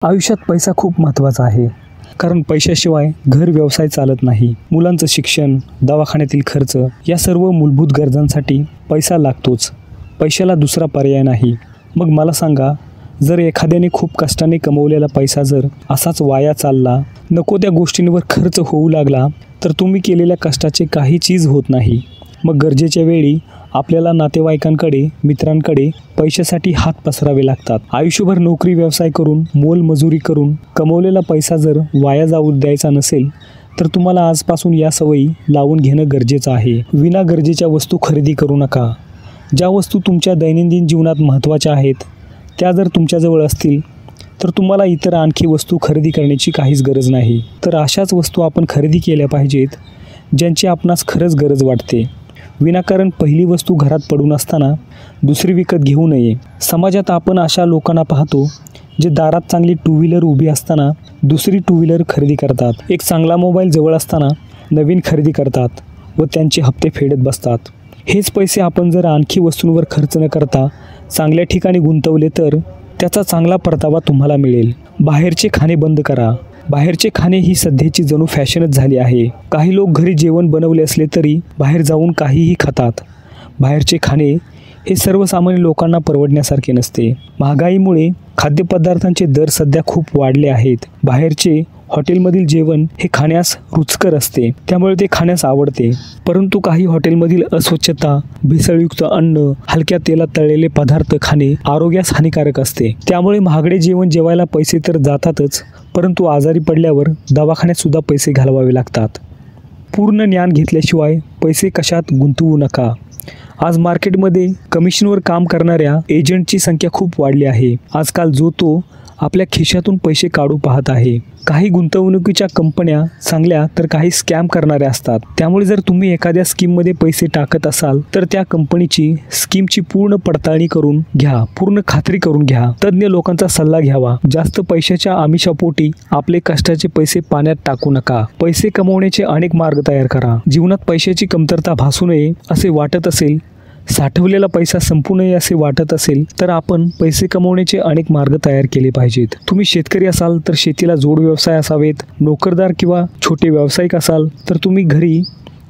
आयुष्यात पैसा खूप महत्त्वाचा आहे, कारण पैशाशिवाय घर व्यवसाय चालत नाही. मुलांचं शिक्षण, दवाखान्यातील खर्च या सर्व मूलभूत गरजांसाठी पैसा लागतोच. पैशाला दुसरा पर्याय नाही. मग मला सांगा, जर एखाद्याने खूप कष्टाने कमवलेला पैसा जर असाच वाया चालला, नको त्या गोष्टींवर खर्च होऊ लागला, तर तुम्ही केलेल्या कष्टाचे काही चीज होत नाही. मग गरजेच्या वेळी आपल्याला नातेवाईकांकडे, मित्रांकडे पैशासाठी हात पसरावे लागतात. आयुष्यभर नोकरी व्यवसाय करून, मोलमजुरी करून कमवलेला पैसा जर वाया जाऊ द्यायचा नसेल, तर तुम्हाला आजपासून या सवयी लावून घेणं गरजेचं आहे. विना गरजेच्या वस्तू खरेदी करू नका. ज्या वस्तू तुमच्या दैनंदिन जीवनात महत्त्वाच्या आहेत, त्या जर तुमच्याजवळ असतील, तर तुम्हाला इतर आणखी वस्तू खरेदी करण्याची काहीच गरज नाही. तर अशाच वस्तू आपण खरेदी केल्या पाहिजेत, ज्यांची आपणास खरंच गरज वाटते. विनाकारण पहिली वस्तू घरात पडून असताना दुसरी विकत घेऊ नये. समाजात आपण अशा लोकांना पाहतो, जे दारात चांगली टू व्हीलर उभी असताना दुसरी टू व्हीलर खरेदी करतात. एक चांगला मोबाईल जवळ असताना नवीन खरेदी करतात व त्यांचे हप्ते फेडत बसतात. हेच पैसे आपण जर आणखी वस्तूंवर खर्च न करता चांगल्या ठिकाणी गुंतवले, तर त्याचा चांगला परतावा तुम्हाला मिळेल. बाहेरचे खाणे बंद करा. बाहेरचे खाणे ही सध्याची जणू फॅशनच झाली आहे. काही लोक घरी जेवण बनवले असले तरी बाहेर जाऊन काहीही खातात. बाहेरचे खाणे हे सर्वसामान्य लोकांना परवडण्यासारखे नसते. महागाईमुळे खाद्यपदार्थांचे दर सध्या खूप वाढले आहेत. बाहेरचे हॉटेलमधील जेवण हे खाण्यास रुचकर असते, त्यामुळे ते खाण्यास आवडते. परंतु काही हॉटेलमधील अस्वच्छता, भेसळयुक्त अन्न, हलक्या तेलात तळलेले पदार्थ खाणे आरोग्यास हानिकारक असते. त्यामुळे महागडे जेवण जेवायला पैसे तर जातातच, परंतु आजारी पडल्यावर दवाखान्यात सुद्धा पैसे घालवावे लागतात. पूर्ण ज्ञान घेतल्याशिवाय पैसे कशात गुंतवू नका. आज मार्केटमध्ये कमिशनवर काम करणाऱ्या एजंटची संख्या खूप वाढली आहे. आजकाल जो तो आपल्या खिशातून पैसे काढू पाहत आहे. काही गुंतवणुकीच्या कंपन्या चांगल्या तर काही स्कॅम करणाऱ्या असतात. त्यामुळे जर तुम्ही एखाद्या स्कीममध्ये पैसे टाकत असाल, तर त्या कंपनीची स्कीमची पूर्ण पडताळणी करून घ्या. पूर्ण खात्री करून घ्या. तज्ज्ञ लोकांचा सल्ला घ्यावा. जास्त पैशाच्या आमिषापोटी आपले कष्टाचे पैसे पाण्यात टाकू नका. पैसे कमवण्याचे अनेक मार्ग तयार करा. जीवनात पैशाची कमतरता भासू नये असे वाटत असेल, साठवलेला पैसा संपू नये असे वाटत असेल, तर आपण पैसे कमवण्याचे अनेक मार्ग तयार केले पाहिजेत. तुम्ही शेतकरी असाल तर शेतीला जोड व्यवसाय असावेत. नोकरदार किंवा छोटे व्यावसायिक असाल तर तुम्ही घरी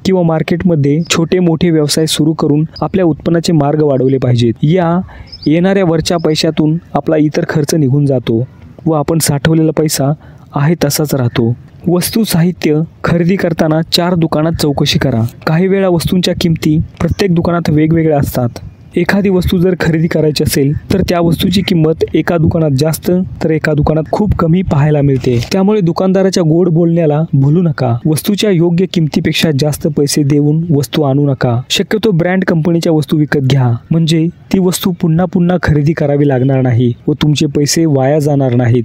किंवा मार्केटमध्ये छोटे मोठे व्यवसाय सुरू करून आपल्या उत्पन्नाचे मार्ग वाढवले पाहिजेत. या येणाऱ्या वरच्या पैशातून आपला इतर खर्च निघून जातो व आपण साठवलेला पैसा आहे तसाच राहतो. वस्तू साहित्य खरेदी करताना 4 दुकानात चौकशी करा. काही वेळा वस्तूंच्या किमती प्रत्येक दुकानात वेगवेगळ्या असतात. एखादी वस्तू जर खरेदी करायची असेल, तर त्या वस्तूची किंमत एका दुकानात जास्त तर एका दुकानात खूप कमी पाहायला मिळते. त्यामुळे दुकानदाराच्या गोड बोलण्याला भुलू नका. वस्तूच्या योग्य किमतीपेक्षा जास्त पैसे देऊन वस्तू आणू नका. शक्यतो ब्रँड कंपनीच्या वस्तू विकत घ्या, म्हणजे ती वस्तू पुन्हा पुन्हा खरेदी करावी लागणार नाही व तुमचे पैसे वाया जाणार नाहीत.